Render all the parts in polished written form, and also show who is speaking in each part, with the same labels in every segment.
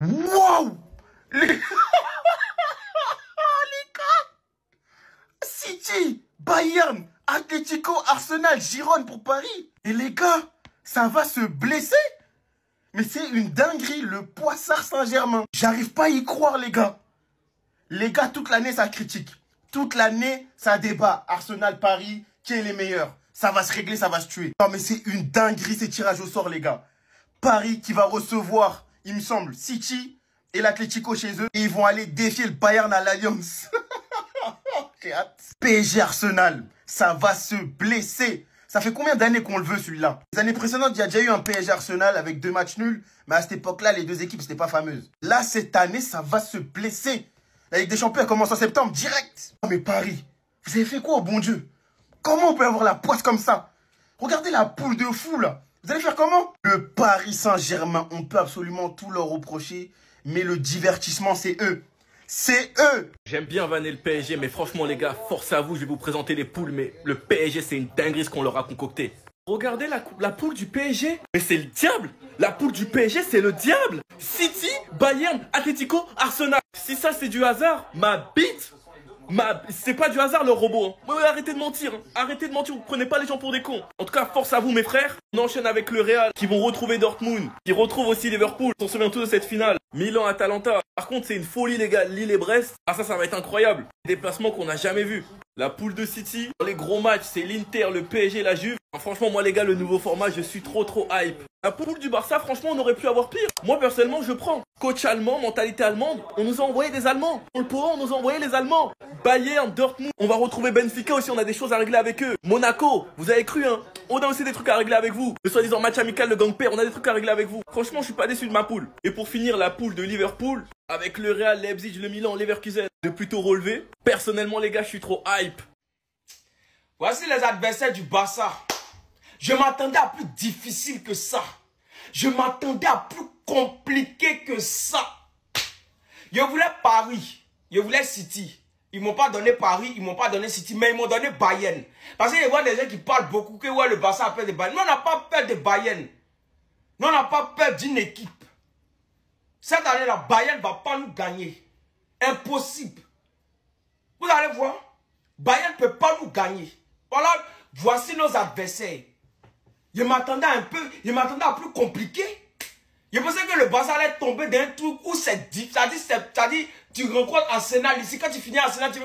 Speaker 1: Wow! Les... City, Bayern, Atlético, Arsenal, Girone pour Paris. Et les gars, ça va se blesser? Mais c'est une dinguerie, le Poissard Saint-Germain. J'arrive pas à y croire, les gars. Les gars, toute l'année, ça critique. Toute l'année, ça débat. Arsenal, Paris, qui est les meilleurs? Ça va se régler, ça va se tuer. Non, mais c'est une dinguerie, ces tirages au sort, les gars. Paris qui va recevoir, il me semble, City et l'Atlético chez eux. Et ils vont aller défier le Bayern à l'Alliance. J'ai hâte. PSG Arsenal, ça va se blesser. Ça fait combien d'années qu'on le veut, celui-là? Les années précédentes, il y a déjà eu un PSG Arsenal avec 2 matchs nuls. Mais à cette époque-là, les 2 équipes, c'était pas fameuses. Là, cette année, ça va se blesser. La Ligue des Champions, elle commence en septembre, direct. Oh, mais Paris, vous avez fait quoi, au bon Dieu? Comment on peut avoir la poisse comme ça? Regardez la poule de fou, là. Vous allez faire comment? Le Paris Saint-Germain, on peut absolument tout leur reprocher. Mais le divertissement, c'est eux. C'est eux.
Speaker 2: J'aime bien vanner le PSG, mais franchement les gars, force à vous, je vais vous présenter les poules, mais le PSG c'est une dinguerie ce qu'on leur a concocté. Regardez la poule du PSG, mais c'est le diable. La poule du PSG c'est le diable. City, Bayern, Atlético, Arsenal. Si ça c'est du hasard, ma bite. C'est pas du hasard le robot. Hein. Ouais, arrêtez de mentir. Hein. Arrêtez de mentir, vous prenez pas les gens pour des cons. En tout cas, force à vous mes frères. On enchaîne avec le Real qui vont retrouver Dortmund, qui retrouvent aussi Liverpool. On se souvient tous de cette finale. Milan-Atalanta. Par contre, c'est une folie les gars. Lille et Brest. Ah ça va être incroyable. Des déplacements qu'on n'a jamais vus. La poule de City. Dans les gros matchs, c'est l'Inter, le PSG, la Juve. Franchement, moi les gars, le nouveau format, je suis trop hype. La poule du Barça, franchement, on aurait pu avoir pire. Moi, personnellement, je prends. Coach allemand, mentalité allemande, on nous a envoyé des Allemands. Pour le Pau, on nous a envoyé les Allemands. Bayern, Dortmund, on va retrouver Benfica aussi, on a des choses à régler avec eux. Monaco, vous avez cru, hein. On a aussi des trucs à régler avec vous. Le soi-disant match amical, le gang père, on a des trucs à régler avec vous. Franchement, je suis pas déçu de ma poule. Et pour finir, la poule de Liverpool, avec le Real, Leipzig, le Milan, Leverkusen, de plutôt relevé. Personnellement, les gars, je suis trop hype.
Speaker 3: Voici les adversaires du Barça. Je m'attendais à plus difficile que ça. Je m'attendais à plus compliqué que ça. Je voulais Paris. Je voulais City. Ils m'ont pas donné Paris, ils m'ont pas donné City, mais ils m'ont donné Bayern. Parce qu'il y a des gens qui parlent beaucoup que ouais, le Barça a peur de Bayern. Nous, on n'a pas peur de Bayern. Nous, on n'a pas peur d'une équipe. Cette année-là, Bayern ne va pas nous gagner. Impossible. Vous allez voir. Bayern ne peut pas nous gagner. Voilà, voici nos adversaires. Je m'attendais un peu, je m'attendais à plus compliqué. Je pensais que le Barça allait tomber dans un truc où c'est dit, c'est-à-dire, tu rencontres Arsenal ici, quand tu finis Arsenal, tu...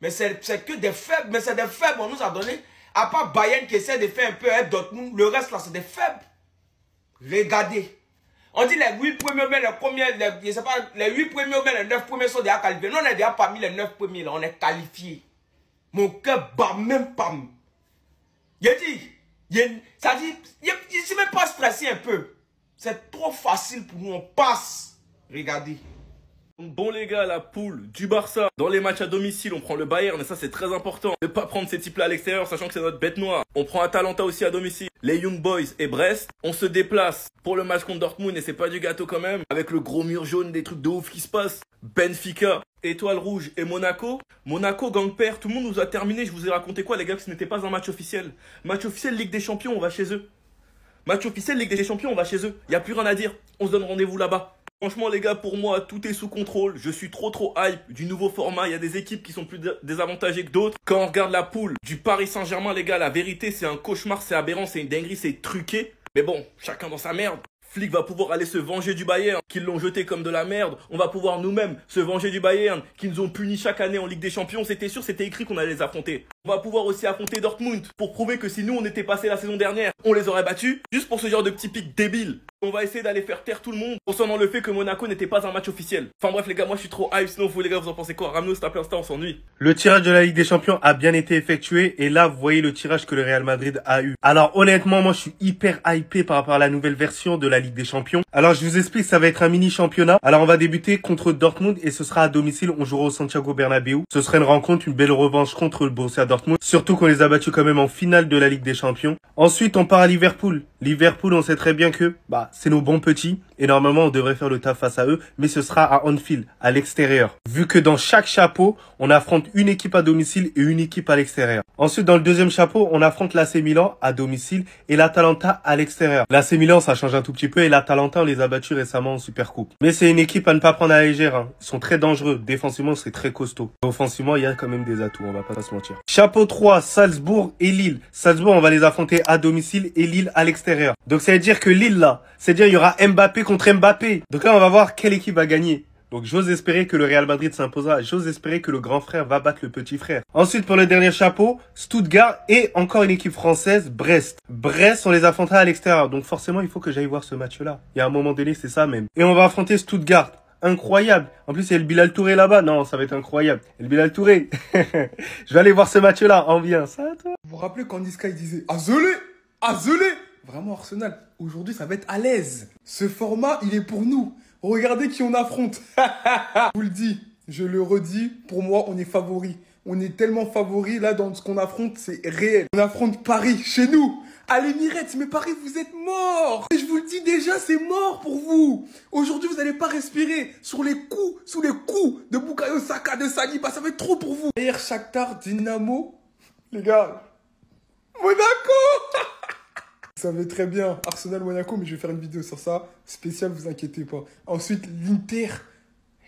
Speaker 3: Mais c'est que des faibles, mais c'est des faibles, on nous a donné. À part Bayern qui essaie de faire un peu un Dortmund, le reste là, c'est des faibles. Regardez. On dit les 8 premiers, mais les premiers, je sais pas, les 8 premiers, mais les 9 premiers sont déjà qualifiés. Nous, on est déjà parmi les 9 premiers, là, on est qualifiés. Mon cœur bat même pas. Je dis, ça dit, je suis même pas stressé un peu. C'est trop facile pour nous, on passe. Regardez.
Speaker 2: Bon les gars, la poule du Barça. Dans les matchs à domicile, on prend le Bayern et ça c'est très important. Ne pas prendre ces types-là à l'extérieur, sachant que c'est notre bête noire. On prend Atalanta aussi à domicile. Les Young Boys et Brest. On se déplace pour le match contre Dortmund et c'est pas du gâteau quand même. Avec le gros mur jaune, des trucs de ouf qui se passent. Benfica, Étoile Rouge et Monaco. Monaco, gang père, tout le monde nous a terminé. Je vous ai raconté quoi les gars, que ce n'était pas un match officiel. Match officiel Ligue des Champions, on va chez eux. Match officiel Ligue des Champions, on va chez eux. Y a plus rien à dire. On se donne rendez-vous là-bas. Franchement les gars, pour moi, tout est sous contrôle. Je suis trop hype du nouveau format. Il y a des équipes qui sont plus désavantagées que d'autres. Quand on regarde la poule du Paris Saint-Germain, les gars, la vérité, c'est un cauchemar, c'est aberrant, c'est une dinguerie, c'est truqué. Mais bon, chacun dans sa merde. Flick va pouvoir aller se venger du Bayern, qui l'ont jeté comme de la merde. On va pouvoir nous-mêmes se venger du Bayern, qui nous ont punis chaque année en Ligue des Champions. C'était sûr, c'était écrit qu'on allait les affronter. On va pouvoir aussi affronter Dortmund, pour prouver que si nous on était passé la saison dernière, on les aurait battus, juste pour ce genre de petits pics débiles. On va essayer d'aller faire taire tout le monde, concernant le fait que Monaco n'était pas un match officiel. Enfin bref les gars, moi je suis trop hype, sinon vous les gars, vous en pensez quoi? Ramenez-nous cet appel Insta, on s'ennuie.
Speaker 4: Le tirage de la Ligue des Champions a bien été effectué et là vous voyez le tirage que le Real Madrid a eu. Alors honnêtement moi je suis hyper hypé par rapport à la nouvelle version de la Ligue des Champions. Alors je vous explique, ça va être un mini championnat. Alors on va débuter contre Dortmund et ce sera à domicile, on jouera au Santiago Bernabéu. Ce sera une rencontre, une belle revanche contre le Borussia Dortmund, surtout qu'on les a battus quand même en finale de la Ligue des Champions. Ensuite on part à Liverpool. Liverpool, on sait très bien que c'est nos bons petits et normalement on devrait faire le taf face à eux, mais ce sera à Anfield, à l'extérieur. Vu que dans chaque chapeau, on affronte une équipe à domicile et une équipe à l'extérieur. Ensuite, dans le deuxième chapeau, on affronte l'AC Milan à domicile et l'Atalanta à l'extérieur. L'AC Milan, ça change un tout petit peu et l'Atalanta, on les a battus récemment en Supercoupe. Mais c'est une équipe à ne pas prendre à la légère, hein. Ils sont très dangereux. Défensivement, c'est très costaud. Offensivement, il y a quand même des atouts, on va pas se mentir. Chapeau 3, Salzbourg et Lille. Salzbourg, on va les affronter à domicile et Lille à l'extérieur. Donc ça veut dire que Lille là, c'est-à-dire il y aura Mbappé contre Mbappé. Donc là on va voir quelle équipe va gagner. Donc j'ose espérer que le Real Madrid s'imposera, j'ose espérer que le grand frère va battre le petit frère. Ensuite pour le dernier chapeau, Stuttgart et encore une équipe française, Brest. Brest on les affrontera à l'extérieur, donc forcément il faut que j'aille voir ce match-là. Il y a un moment donné c'est ça même. Et on va affronter Stuttgart. Incroyable. En plus, il y a le Bilal Touré là-bas. Non, ça va être incroyable. Et le Bilal Touré. Je vais aller voir ce match-là. Ambiance, ça, toi.
Speaker 5: Vous vous rappelez quand Niska il disait Azolé, Azolé. Vraiment Arsenal. Aujourd'hui, ça va être à l'aise. Ce format, il est pour nous. Regardez qui on affronte. Je vous le dis, je le redis. Pour moi, on est favoris. On est tellement favoris là dans ce qu'on affronte, c'est réel. On affronte Paris chez nous. À l'Emirates, mais Paris, vous êtes morts. Et je vous le dis déjà, c'est mort pour vous. Aujourd'hui, vous n'allez pas respirer sous les coups de Bukayo Saka, de Saliba. Ça va être trop pour vous. Derrière Shakhtar, Dynamo, les gars, Monaco. Vous savez très bien, Arsenal-Monaco, mais je vais faire une vidéo sur ça. Spécial, vous inquiétez pas. Ensuite, l'Inter.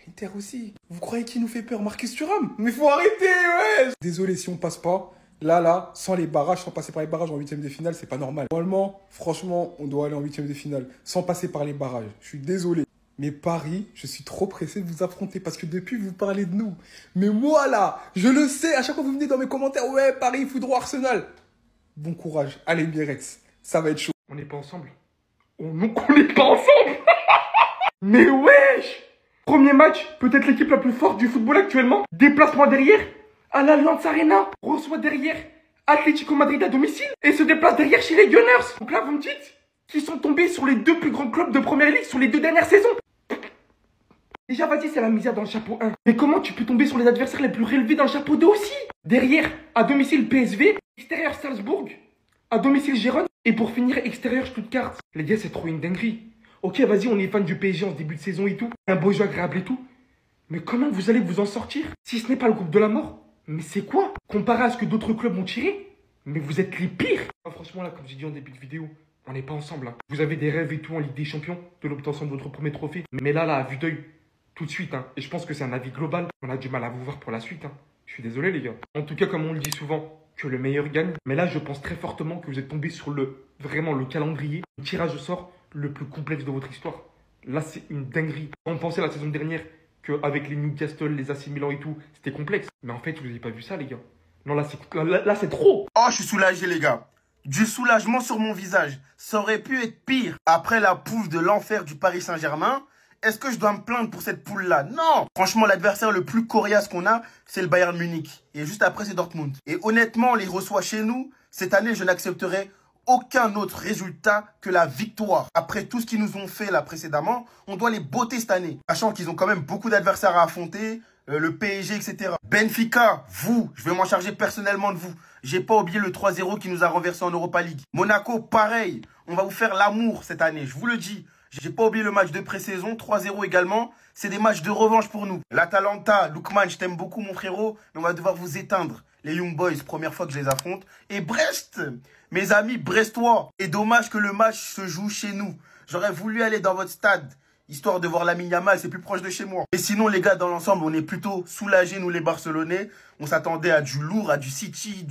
Speaker 5: L'Inter aussi. Vous croyez qui nous fait peur? Marcus Thuram? Mais faut arrêter, ouais. Désolé si on passe pas. Là, sans les barrages, sans passer par les barrages en huitième de finale, c'est pas normal. Normalement, franchement, on doit aller en huitième de finale sans passer par les barrages. Je suis désolé. Mais Paris, je suis trop pressé de vous affronter parce que depuis, vous parlez de nous. Mais moi, là, je le sais. À chaque fois, vous venez dans mes commentaires. Ouais, Paris, foudre Arsenal. Bon courage. Allez, Biarritz. Ça va être chaud.
Speaker 3: On n'est pas ensemble. On n'est pas ensemble. Mais wesh. Premier match, peut-être l'équipe la plus forte du football actuellement. Déplacement derrière. À l'Allianz Arena, reçoit derrière Atlético Madrid à domicile et se déplace derrière chez les Gunners. Donc là, vous me dites qu'ils sont tombés sur les deux plus grands clubs de Première Ligue sur les 2 dernières saisons. Déjà, vas-y, c'est la misère dans le chapeau 1. Mais comment tu peux tomber sur les adversaires les plus relevés dans le chapeau 2 aussi? Derrière, à domicile PSV, extérieur Salzbourg, à domicile Gérone et pour finir, extérieur Stuttgart. Les gars, c'est trop une dinguerie. Ok, vas-y, on est fan du PSG en ce début de saison et tout. Un beau jeu agréable et tout. Mais comment vous allez vous en sortir si ce n'est pas le groupe de la mort? Mais c'est quoi? Comparé à ce que d'autres clubs ont tiré? Mais vous êtes les pires. Franchement là, comme j'ai dit en début de vidéo, on n'est pas ensemble là. Vous avez des rêves et tout en Ligue des Champions, de l'obtention de votre premier trophée. Mais là, à vue d'œil, tout de suite, et je pense que c'est un avis global, on a du mal à vous voir pour la suite. Je suis désolé les gars. En tout cas, comme on le dit souvent, que le meilleur gagne. Mais là, je pense très fortement que vous êtes tombé sur vraiment le calendrier, le tirage au sort le plus complexe de votre histoire. Là, c'est une dinguerie. On pensait la saison dernière qu'avec les Newcastle, les AC Milan et tout, c'était complexe. Mais en fait, vous n'avez pas vu ça, les gars. Non, là, c'est trop.
Speaker 1: Oh, je suis soulagé, les gars. Du soulagement sur mon visage. Ça aurait pu être pire. Après la poule de l'enfer du Paris Saint-Germain, est-ce que je dois me plaindre pour cette poule-là? Non. Franchement, l'adversaire le plus coriace qu'on a, c'est le Bayern Munich. Et juste après, c'est Dortmund. Et honnêtement, on les reçoit chez nous. Cette année, je n'accepterai aucun autre résultat que la victoire. Après tout ce qu'ils nous ont fait là précédemment, on doit les botter cette année. Sachant qu'ils ont quand même beaucoup d'adversaires à affronter, le PSG, etc. Benfica, vous, je vais m'en charger personnellement de vous. J'ai pas oublié le 3-0 qui nous a renversé en Europa League. Monaco, pareil, on va vous faire l'amour cette année, je vous le dis. J'ai pas oublié le match de pré-saison, 3-0 également. C'est des matchs de revanche pour nous. L'Atalanta, Lookman, je t'aime beaucoup mon frérot, mais on va devoir vous éteindre. Les Young Boys, première fois que je les affronte. Et Brest, mes amis brestois. Et dommage que le match se joue chez nous. J'aurais voulu aller dans votre stade, histoire de voir Lamine Yamal, c'est plus proche de chez moi. Et sinon, les gars, dans l'ensemble, on est plutôt soulagés, nous les Barcelonais. On s'attendait à du lourd, à du City,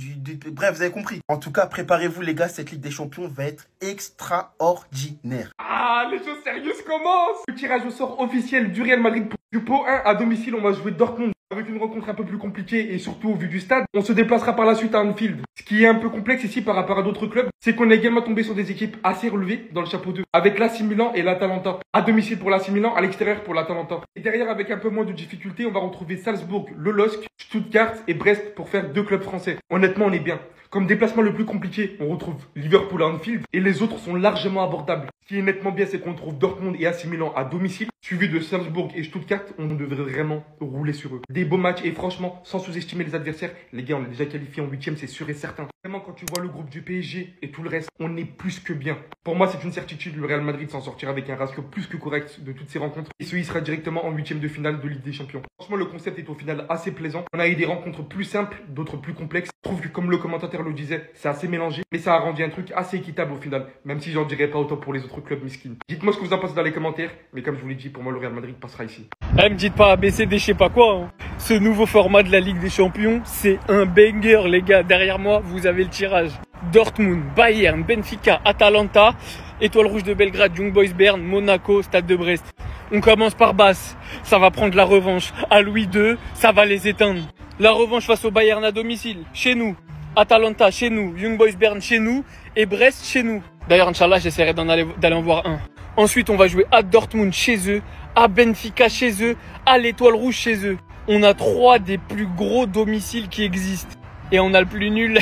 Speaker 1: bref, vous avez compris. En tout cas, préparez-vous, les gars, cette Ligue des Champions va être extraordinaire.
Speaker 3: Ah, les choses sérieuses commencent. Le tirage au sort officiel du Real Madrid du pot 1 à domicile, on va jouer Dortmund. Avec une rencontre un peu plus compliquée et surtout au vu du stade, on se déplacera par la suite à Anfield. Ce qui est un peu complexe ici par rapport à d'autres clubs, c'est qu'on est également tombé sur des équipes assez relevées dans le chapeau 2. Avec l'AC Milan et l'Atalanta. À domicile pour l'AC Milan, à l'extérieur pour l'Atalanta. Et derrière, avec un peu moins de difficulté, on va retrouver Salzbourg, le LOSC, Stuttgart et Brest pour faire 2 clubs français. Honnêtement, on est bien.
Speaker 5: Comme déplacement le plus compliqué, on retrouve Liverpool à Anfield et les autres sont largement abordables. Ce qui est nettement bien, c'est qu'on trouve Dortmund et AC Milan à domicile, suivi de Salzbourg et Stuttgart. On devrait vraiment rouler sur eux. Des beaux matchs et franchement, sans sous-estimer les adversaires, les gars, on est déjà qualifiés en 8e, c'est sûr et certain. Vraiment, quand tu vois le groupe du PSG et tout le reste, on est plus que bien. Pour moi, c'est une certitude, le Real Madrid s'en sortira avec un ratio plus que correct de toutes ces rencontres. Et celui sera directement en 8e de finale de Ligue des Champions. Franchement, le concept est au final assez plaisant. On a eu des rencontres plus simples, d'autres plus complexes. Je trouve que comme le commentateur le disait, c'est assez mélangé, mais ça a rendu un truc assez équitable au final, même si j'en dirais pas autant pour les autres clubs miskin. Dites-moi ce que vous en pensez dans les commentaires, mais comme je vous l'ai dit, pour moi le Real Madrid passera ici.
Speaker 6: Me dites pas ABCD, je sais pas quoi. Hein. Ce nouveau format de la Ligue des Champions, c'est un banger les gars. Derrière moi, vous avez le tirage. Dortmund, Bayern, Benfica, Atalanta, Étoile Rouge de Belgrade, Young Boys Bern, Monaco, Stade de Brest. On commence par basse, ça va prendre la revanche. À Louis II, ça va les éteindre. La revanche face au Bayern à domicile, chez nous. Atalanta chez nous, Young Boys Bern chez nous et Brest chez nous. D'ailleurs, Inch'Allah, j'essaierai d'aller en voir un. Ensuite, on va jouer à Dortmund chez eux, à Benfica chez eux, à l'Étoile Rouge chez eux. On a 3 des plus gros domiciles qui existent. Et on a le plus nul.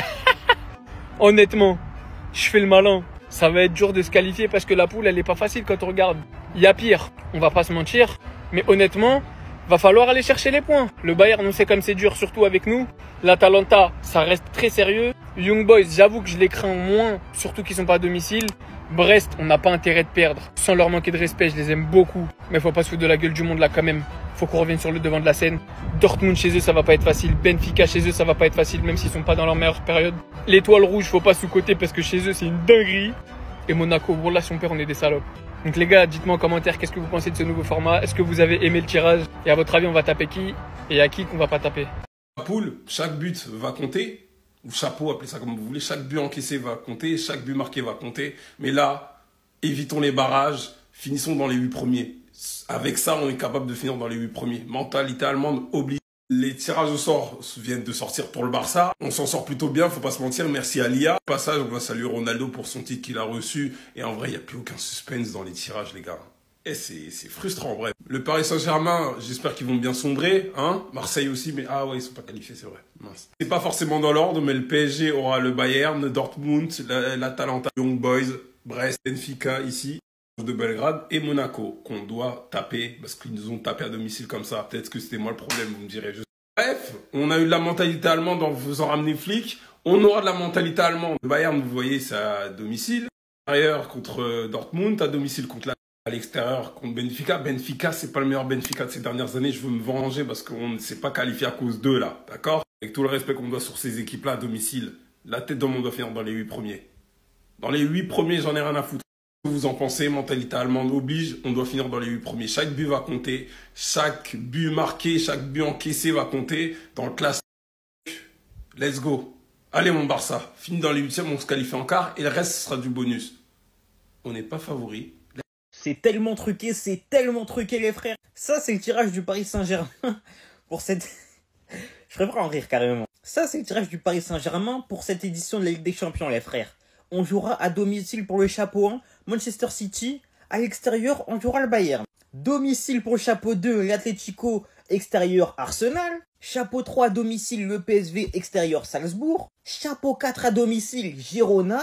Speaker 6: Honnêtement, je fais le malin. Ça va être dur de se qualifier parce que la poule, elle est pas facile quand on regarde. Il y a pire, on va pas se mentir. Mais honnêtement, va falloir aller chercher les points. Le Bayern, on sait comme c'est dur, surtout avec nous. L'Atalanta, ça reste très sérieux. Young Boys, j'avoue que je les crains moins, surtout qu'ils sont pas à domicile. Brest, on n'a pas intérêt de perdre. Sans leur manquer de respect, je les aime beaucoup. Mais faut pas se foutre de la gueule du monde là quand même. Faut qu'on revienne sur le devant de la scène. Dortmund chez eux, ça va pas être facile. Benfica chez eux, ça va pas être facile, même s'ils sont pas dans leur meilleure période. L'Étoile Rouge, faut pas sous-coter parce que chez eux, c'est une dinguerie. Et Monaco, voilà, si on perd, on est des salopes. Donc les gars, dites-moi en commentaire qu'est-ce que vous pensez de ce nouveau format. Est-ce que vous avez aimé le tirage? Et à votre avis, on va taper qui? Et à qui qu'on va pas taper?
Speaker 2: La poule, chaque but va compter. Ou chapeau, appelez ça comme vous voulez. Chaque but encaissé va compter. Chaque but marqué va compter. Mais là, évitons les barrages. Finissons dans les 8 premiers. Avec ça, on est capable de finir dans les 8 premiers. Mentalité allemande oblige. Les tirages au sort viennent de sortir pour le Barça. On s'en sort plutôt bien, faut pas se mentir. Merci à l'IA. Au passage, on va saluer Ronaldo pour son titre qu'il a reçu. Et en vrai, il n'y a plus aucun suspense dans les tirages, les gars. Et c'est frustrant, bref. Le Paris Saint-Germain, j'espère qu'ils vont bien sombrer. Hein, Marseille aussi, mais ah ouais, ils sont pas qualifiés, c'est vrai. Mince. C'est pas forcément dans l'ordre, mais le PSG aura le Bayern, Dortmund, l'Atalanta, Young Boys, Brest, Benfica ici, de Belgrade et Monaco qu'on doit taper parce qu'ils nous ont tapé à domicile comme ça. Peut-être que c'était moi le problème, vous me direz. Bref, on a eu de la mentalité allemande en faisant ramener flic. On aura de la mentalité allemande. Le Bayern, vous voyez, c'est à domicile. À l'extérieur contre Dortmund, à domicile contre à l'extérieur contre Benfica. Benfica, c'est pas le meilleur Benfica de ces dernières années. Je veux me venger parce qu'on ne s'est pas qualifié à cause d'eux là, d'accord? Avec tout le respect qu'on doit sur ces équipes-là à domicile, la tête dans le monde doit finir dans les 8 premiers. Dans les 8 premiers, j'en ai rien à foutre. Que vous en pensez, mentalité allemande oblige, on doit finir dans les 8 premiers. Chaque but va compter, chaque but marqué, chaque but encaissé va compter dans le classement. Let's go. Allez mon Barça, fini dans les 8e, on se qualifie en quart et le reste ce sera du bonus. On n'est pas favori.
Speaker 7: C'est tellement truqué les frères. Ça c'est le tirage du Paris Saint-Germain pour cette... Je préfère en rire carrément. Ça c'est le tirage du Paris Saint-Germain pour cette édition de la Ligue des Champions les frères. On jouera à domicile pour le chapeau 1, Manchester City. À l'extérieur, on jouera le Bayern. Domicile pour le chapeau 2, l'Atlético. Extérieur, Arsenal. Chapeau 3 à domicile, le PSV. Extérieur, Salzbourg. Chapeau 4 à domicile, Girona.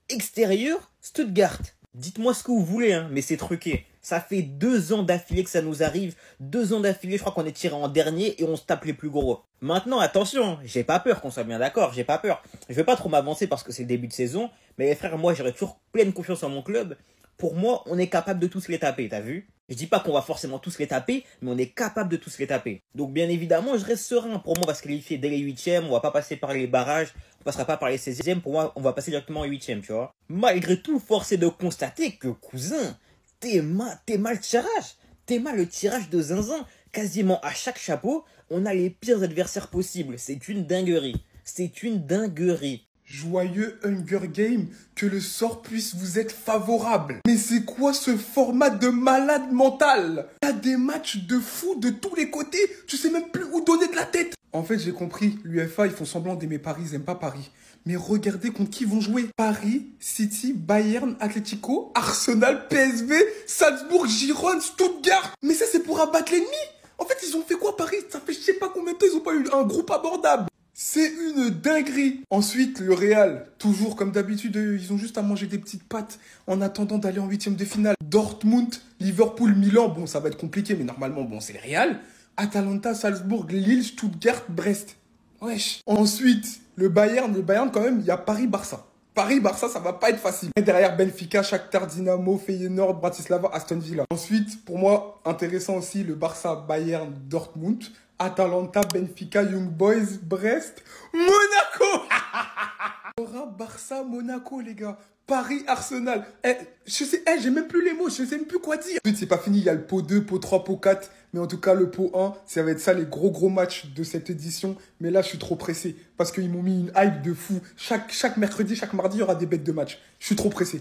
Speaker 7: Extérieur, Stuttgart. Dites-moi ce que vous voulez, hein, mais c'est truqué. Ça fait 2 ans d'affilée que ça nous arrive. 2 ans d'affilée, je crois qu'on est tiré en dernier et on se tape les plus gros. Maintenant, attention, j'ai pas peur, qu'on soit bien d'accord, j'ai pas peur. Je vais pas trop m'avancer parce que c'est le début de saison, mais les frères, moi, j'aurais toujours pleine confiance en mon club. Pour moi, on est capable de tous les taper, t'as vu? Je dis pas qu'on va forcément tous les taper, mais on est capable de tous les taper. Donc, bien évidemment, je reste serein. Pour moi, on va se qualifier dès les 8e, on va pas passer par les barrages, on passera pas par les 16e. Pour moi, on va passer directement aux 8e, tu vois. Malgré tout, force est de constater que, cousin, t'es mal le tirage. T'es mal le tirage de zinzin. Quasiment à chaque chapeau, on a les pires adversaires possibles. C'est une dinguerie. C'est une dinguerie.
Speaker 5: Joyeux Hunger Game, que le sort puisse vous être favorable. Mais c'est quoi ce format de malade mental? T'as des matchs de fou de tous les côtés, tu sais même plus où donner de la tête. En fait, j'ai compris, l'UEFA, ils font semblant d'aimer Paris, ils aiment pas Paris. Mais regardez contre qui ils vont jouer. Paris, City, Bayern, Atlético, Arsenal, PSV, Salzbourg, Girona, Stuttgart. Mais ça, c'est pour abattre l'ennemi. En fait, ils ont fait quoi Paris? Ça fait je sais pas combien de temps, ils ont pas eu un groupe abordable. C'est une dinguerie. Ensuite, le Real, toujours comme d'habitude, ils ont juste à manger des petites pâtes en attendant d'aller en huitième de finale. Dortmund, Liverpool, Milan, bon, ça va être compliqué, mais normalement, bon, c'est le Real. Atalanta, Salzbourg, Lille, Stuttgart, Brest. Wesh. Ensuite, le Bayern quand même, il y a Paris-Barça. Paris-Barça, ça va pas être facile. Et derrière Benfica, Shakhtar, Dynamo, Feyenoord, Bratislava, Aston Villa. Ensuite, pour moi, intéressant aussi, le Barça, Bayern, Dortmund, Atalanta, Benfica, Young Boys, Brest, Monaco. Aura Barça, Monaco, les gars. Paris, Arsenal. J'ai même plus les mots, je sais même plus quoi dire. Ensuite, c'est pas fini, il y a le pot 2, pot 3, pot 4. Mais en tout cas, le pot 1, ça va être ça, les gros matchs de cette édition. Mais là, je suis trop pressé parce qu'ils m'ont mis une hype de fou. Chaque mercredi, chaque mardi, il y aura des bêtes de match. Je suis trop pressé.